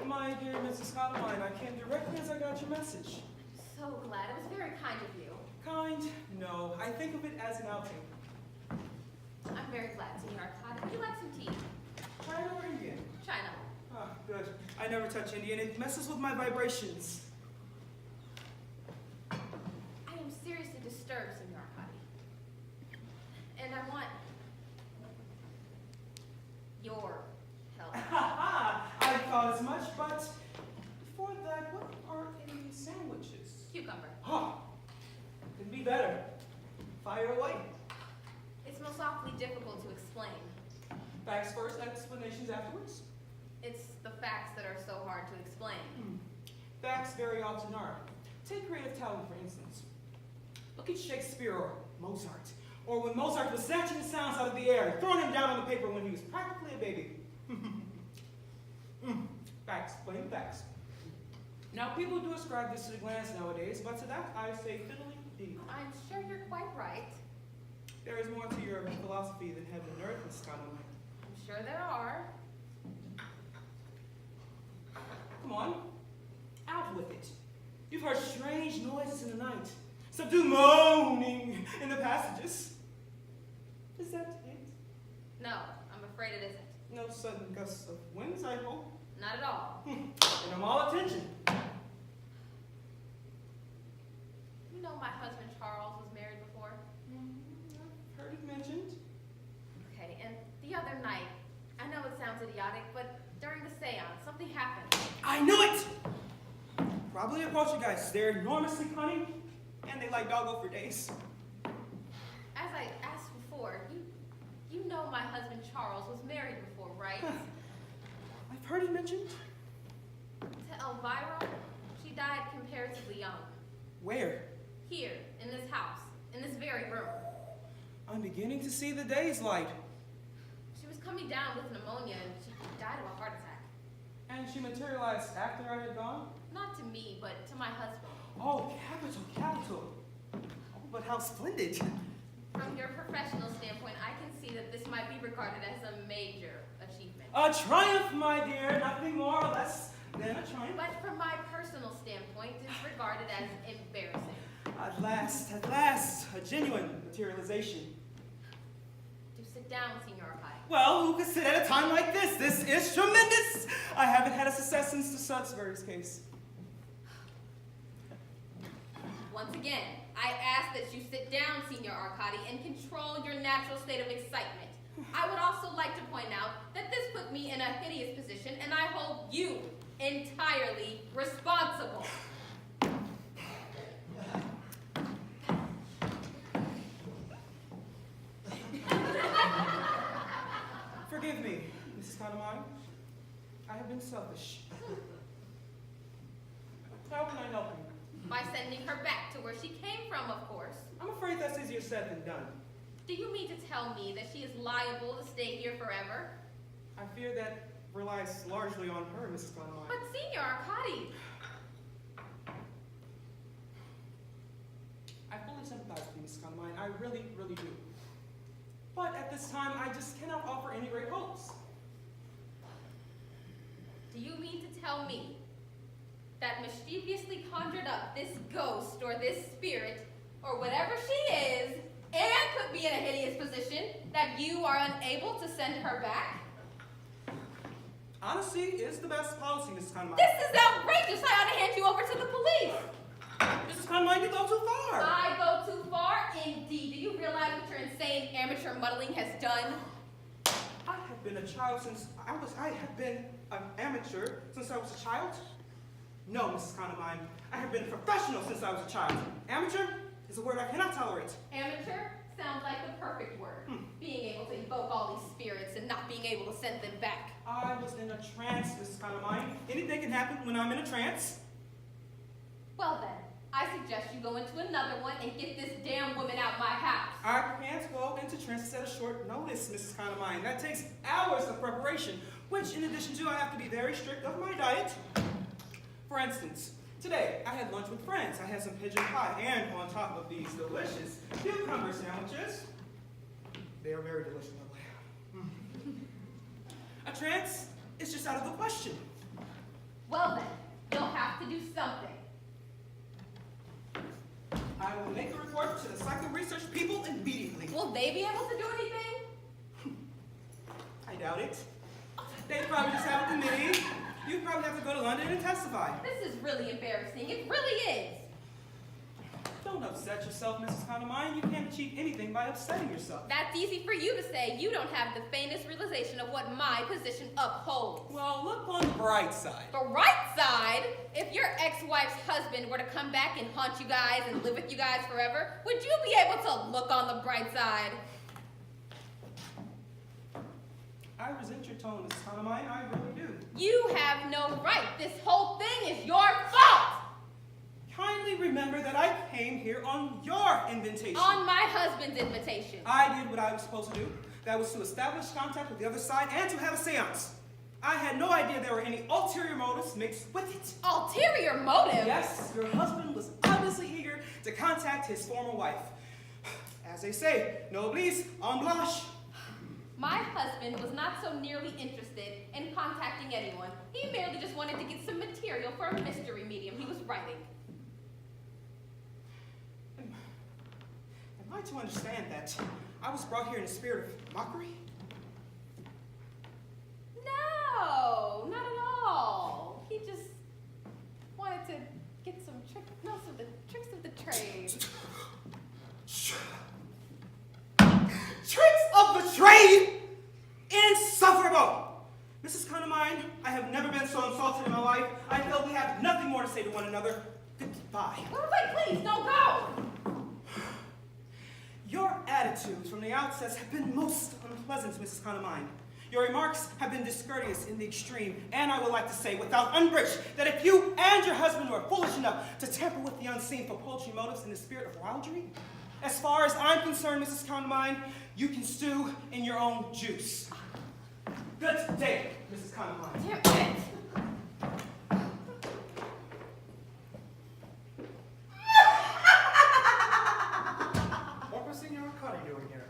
My dear Mrs. Carmine, I came directly as I got your message. So glad. It was very kind of you. Kind? No. I think of it as an outing. I'm very glad, Senor Arcadi. Would you like some tea? China or Indian? China. Ah, good. I never touch Indian. It messes with my vibrations. I am seriously disturbed, Senor Arcadi. And I want your help. I thought as much, but before that, what are in these sandwiches? Cucumber. Huh. Could be better. Fire away. It's most awfully difficult to explain. Facts first, explanations afterwards. It's the facts that are so hard to explain. Facts very often are. Take creative talent, for instance. Look at Shakespeare or Mozart. Or when Mozart was snatching sounds out of the air and throwing them down on the paper when he was practically a baby. Facts, plain facts. Now, people do ascribe this to the glance nowadays, but to that I say fiddly dee. I'm sure you're quite right. There is more to your philosophy than heaven and earth, Miss Conway. I'm sure there are. Come on, out with it. You've heard strange noises in the night, subdued moaning in the passages. Is that it? No, I'm afraid it isn't. No sudden gusts of winds, I hope. Not at all. And I'm all attention. You know my husband Charles was married before? I've heard it mentioned. Okay, and the other night, I know it sounds idiotic, but during the seance, something happened. I knew it! Probably a poltergeist. They're enormously cunning, and they like doggo for days. As I asked before, you know my husband Charles was married before, right? I've heard it mentioned. To Elvira, she died comparatively young. Where? Here, in this house, in this very room. I'm beginning to see the day's light. She was coming down with pneumonia and she died of a heart attack. And she materialized after I had gone? Not to me, but to my husband. Oh, capital, capital. Oh, but how splendid. From your professional standpoint, I can see that this might be regarded as a major achievement. A triumph, my dear. Nothing more or less than a triumph. But from my personal standpoint, it's regarded as embarrassing. At last, a genuine materialization. Do sit down, Senor Arcadi. Well, who could sit at a time like this? This is tremendous. I haven't had a success since the Sudbury's case. Once again, I ask that you sit down, Senor Arcadi, and control your natural state of excitement. I would also like to point out that this put me in a hideous position, and I hold you entirely responsible. Forgive me, Mrs. Conamine. I have been selfish. How can I help you? By sending her back to where she came from, of course. I'm afraid that's easier said than done. Do you mean to tell me that she is liable to stay here forever? I fear that relies largely on her, Mrs. Conamine. But Senor Arcadi, I fully sympathize with you, Mrs. Conamine. I really, really do. But at this time, I just cannot offer any great hopes. do you mean to tell me that mischievously conjured up this ghost or this spirit or whatever she is and could be in a hideous position that you are unable to send her back? Honesty is the best policy, Mrs. Conamine. This is outrageous! I ought to hand you over to the police! Mrs. Conamine, you go too far! I go too far? Indeed. Do you realize what your insane amateur muddling has done? I have been a child since I have been an amateur since I was a child? No, Mrs. Conamine. I have been a professional since I was a child. Amateur is a word I cannot tolerate. Amateur sounds like the perfect word. Being able to invoke all these spirits and not being able to send them back. I was in a trance, Mrs. Conamine. Anything can happen when I'm in a trance. Well then, I suggest you go into another one and get this damn woman out my house. I can't go into trances at a short notice, Mrs. Conamine. That takes hours of preparation, which in addition to I have to be very strict of my diet. For instance, today I had lunch with friends. I had some pigeon pie and on top of these delicious cucumber sandwiches. They are very delicious, by the way. A trance is just out of the question. Well then, you'll have to do something. I will make a report to the psycho research people immediately. Will they be able to do anything? I doubt it. They probably just have a committee. You probably have to go to London and testify. This is really embarrassing. It really is. Don't upset yourself, Mrs. Condamine. You can't achieve anything by upsetting yourself. That's easy for you to say. You don't have the faintest realization of what my position upholds. Well, look on the bright side. The right side? If your ex-wife's husband were to come back and haunt you guys and live with you guys forever, would you be able to look on the bright side? I resent your tone, Mrs. Condamine. I really do. You have no right. This whole thing is your fault. Kindly remember that I came here on your invitation. On my husband's invitation. I did what I was supposed to do. That was to establish contact with the other side and to have a seance. I had no idea there were any ulterior motives mixed with it. Ulterior motive? Yes, your husband was obviously eager to contact his former wife. As they say, no oblige, en blanche. My husband was not so nearly interested in contacting anyone. He merely just wanted to get some material for a mystery medium he was writing. Am I to understand that I was brought here in a spirit of mockery? No, not at all. He just wanted to get some tricks of the trade. Tricks of the trade? Insufferable! Mrs. Condamine, I have never been so insulted in my life. I feel we have nothing more to say to one another. Goodbye. Wait, please, don't go! Your attitudes from the outset have been most unpleasant, Mrs. Condamine. Your remarks have been discourteous in the extreme, and I would like to say, without umbrage, that if you and your husband were foolish enough to tamper with the unseen for poultry motives in the spirit of rivalry, as far as I'm concerned, Mrs. Condamine, you can stew in your own juice. Good day, Mrs. Condamine. Damn it! What was Signor Cuddy doing here?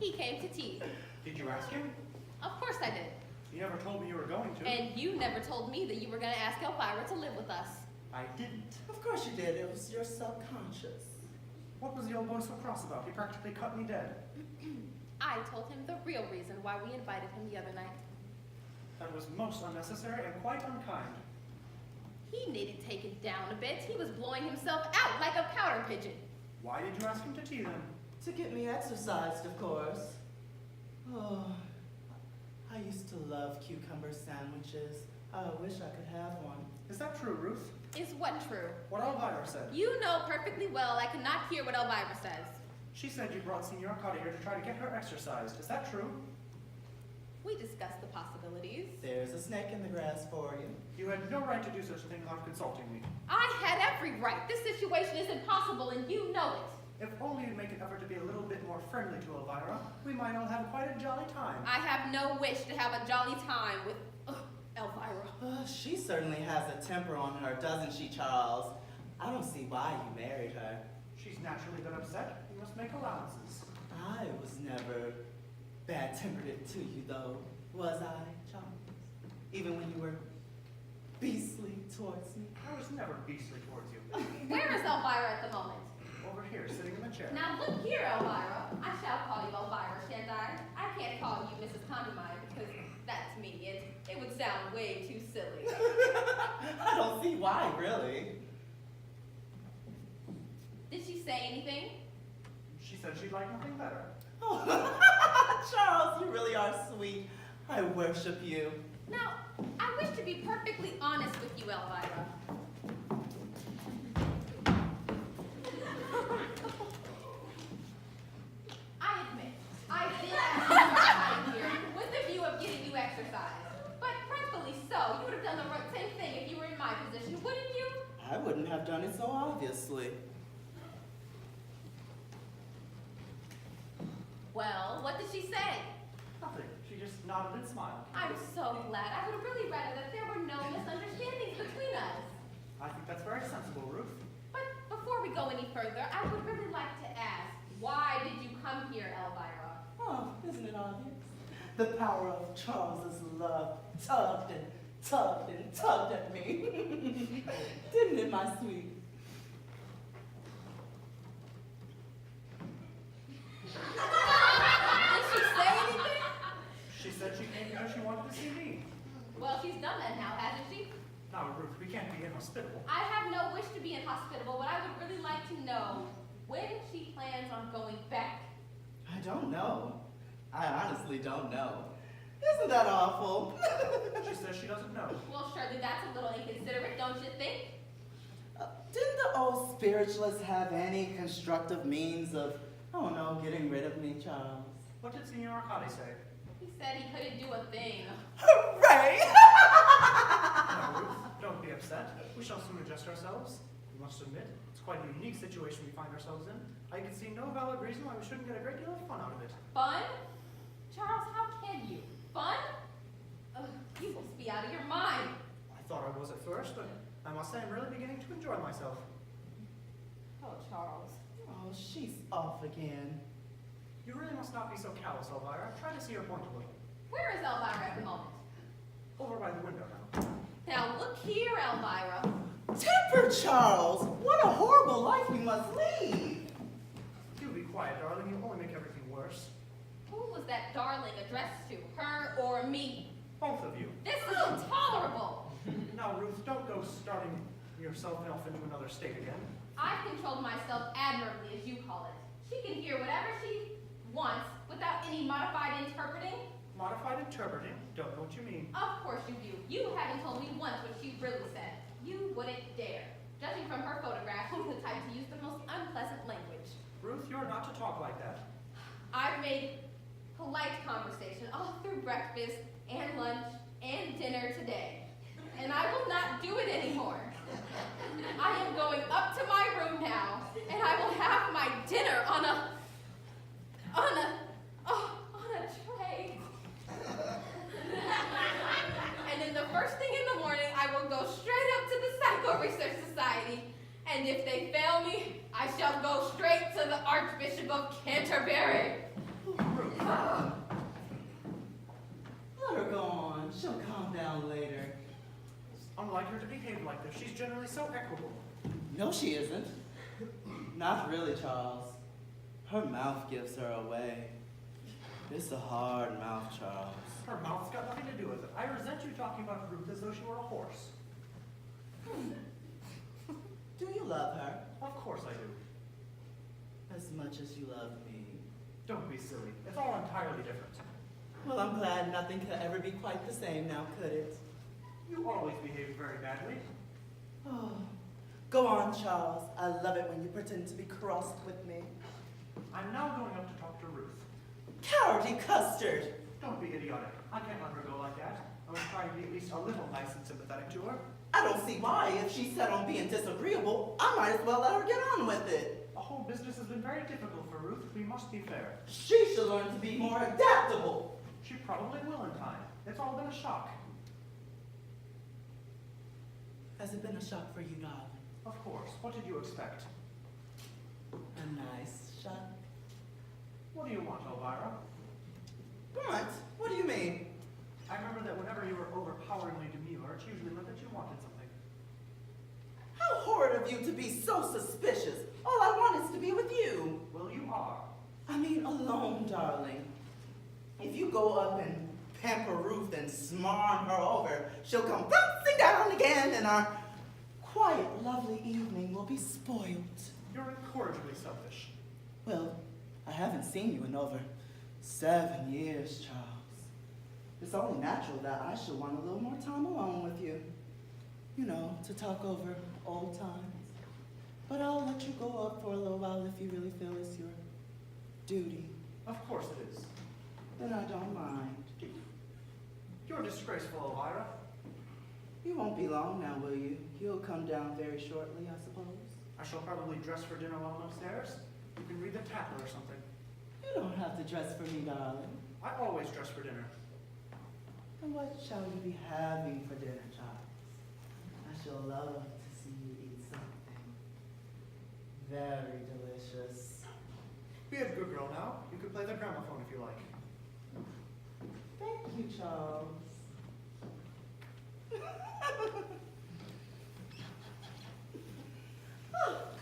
He came to tea. Did you ask him? Of course I did. You never told me you were going to. And you never told me that you were going to ask Elvira to live with us. I didn't. Of course you did. It was your subconscious. What was the old boy so cross about? He practically cut me dead. I told him the real reason why we invited him the other night. That was most unnecessary and quite unkind. He needed taken down a bit. He was blowing himself out like a powder pigeon. Why did you ask him to tea then? To get me exercised, of course. Oh, I used to love cucumber sandwiches. I wish I could have one. Is that true, Ruth? Is what true? What Elvira said. You know perfectly well I cannot hear what Elvira says. She said you brought Signor Cuddy here to try to get her exercised. Is that true? We discussed the possibilities. There's a snake in the grass for you. You had no right to do such a thing without consulting me. I had every right. This situation is impossible and you know it. If only you'd make an effort to be a little bit more friendly to Elvira, we might all have quite a jolly time. I have no wish to have a jolly time with Elvira. She certainly has a temper on her, doesn't she, Charles? I don't see why you married her. She's naturally been upset. You must make allowances. I was never bad-tempered to you, though, was I, Charles? Even when you were beastly towards me? I was never beastly towards you. Where is Elvira at the moment? Over here, sitting in the chair. Now look here, Elvira. I shall call you Elvira, shan't I? I can't call you Mrs. Condamine because that's me. It would sound way too silly. I don't see why, really. Did she say anything? She said she'd like nothing better. Oh, Charles, you really are sweet. I worship you. Now, I wish to be perfectly honest with you, Elvira. I admit, I did ask you to come here with the view of getting you exercise. But rightfully so, you would have done the same thing if you were in my position, wouldn't you? I wouldn't have done it so obviously. Well, what did she say? Nothing. She just nodded and smiled. I'm so glad. I would have really rather that there were no misunderstandings between us. I think that's very sensible, Ruth. But before we go any further, I would really like to ask, why did you come here, Elvira? Oh, isn't it obvious? The power of Charles's love tugged and tugged and tugged at me. Didn't it, my sweet? Did she say anything? She said she came because she wanted to see me. Well, she's done that now, hasn't she? Now, Ruth, we can't be inhospitable. I have no wish to be inhospitable, but I would really like to know when she plans on going back. I don't know. I honestly don't know. Isn't that awful? She says she doesn't know. Well, surely that's a little inconsiderate, don't you think? Didn't the old spiritualists have any constructive means of, I don't know, getting rid of me, Charles? What did Senor Arcadi say? He said he couldn't do a thing. Hooray! Now, Ruth, don't be upset. We shall soon adjust ourselves. We must admit, it's quite a unique situation we find ourselves in. I can see no valid reason why we shouldn't get a great deal of fun out of it. Fun? Charles, how can you? Fun? Ugh, you must be out of your mind. I thought I was at first, but I must say I'm really beginning to enjoy myself. Oh, Charles. Oh, she's off again. You really must not be so callous, Elvira. Try to see your point a little. Where is Elvira at the moment? Over by the window now. Now look here, Elvira. Temper, Charles! What a horrible life we must lead! Do be quiet, darling. You only make everything worse. Who was that darling addressed to? Her or me? Both of you. This is intolerable. Now, Ruth, don't go starting yourself off into another state again. I've controlled myself admirably, as you call it. She can hear whatever she wants without any modified interpreting. Modified interpreting? Don't know what you mean. Of course you do. You haven't told me once what she really said. You wouldn't dare. Judging from her photograph, she's the type to use the most unpleasant language. Ruth, you're not to talk like that. I've made polite conversation all through breakfast and lunch and dinner today. And I will not do it anymore. I am going up to my room now, and I will have my dinner on a tray. And then the first thing in the morning, I will go straight up to the Psycho Research Society. And if they fail me, I shall go straight to the Archbishop of Canterbury. Ruth. Let her go on. She'll calm down later. It's unlike her to behave like this. She's generally so equable. No, she isn't. Not really, Charles. Her mouth gives her away. It's a hard mouth, Charles. Her mouth's got nothing to do with it. I resent you talking about Ruth as though she were a horse. Do you love her Of course I do. as much as you love me? Don't be silly. It's all entirely different. Well, I'm glad nothing could ever be quite the same now, could it? You always behaved very badly. Oh, go on, Charles. I love it when you pretend to be crossed with me. I'm now going up to talk to Ruth. Cowardly custard! Don't be idiotic. I can't let her go like that. I was trying to be at least a little nice and sympathetic to her. I don't see why. If she's set on being disagreeable, I might as well let her get on with it. The whole business has been very difficult for Ruth. We must be fair. She should learn to be more adaptable. She probably will in time. It's all been a shock. Has it been a shock for you, darling? Of course. What did you expect? A nice shock. What do you want, Elvira? What? What do you mean? I remember that whenever you were overpoweringly demure, it usually meant that you wanted something. How horrid of you to be so suspicious. All I want is to be with you. Well, you are. I mean, alone, darling. If you go up and pamper Ruth and smarm her over, she'll come bouncing down again, and our quiet, lovely evening will be spoiled. You're incorrigibly selfish. Well, I haven't seen you in over 7 years, Charles. It's only natural that I should want a little more time alone with you. You know, to talk over old times. But I'll let you go up for a little while if you really feel it's your duty. Of course it is. Then I don't mind. You're disgraceful, Elvira. You won't be long now, will you? You'll come down very shortly, I suppose. I shall probably dress for dinner while I'm upstairs. You can read the Tatler or something. You don't have to dress for me, darling. I always dress for dinner. And what shall you be having for dinner, Charles? I shall love to see you eat something very delicious. Be a good girl now. You could play the gramophone if you like. Thank you, Charles. Oh,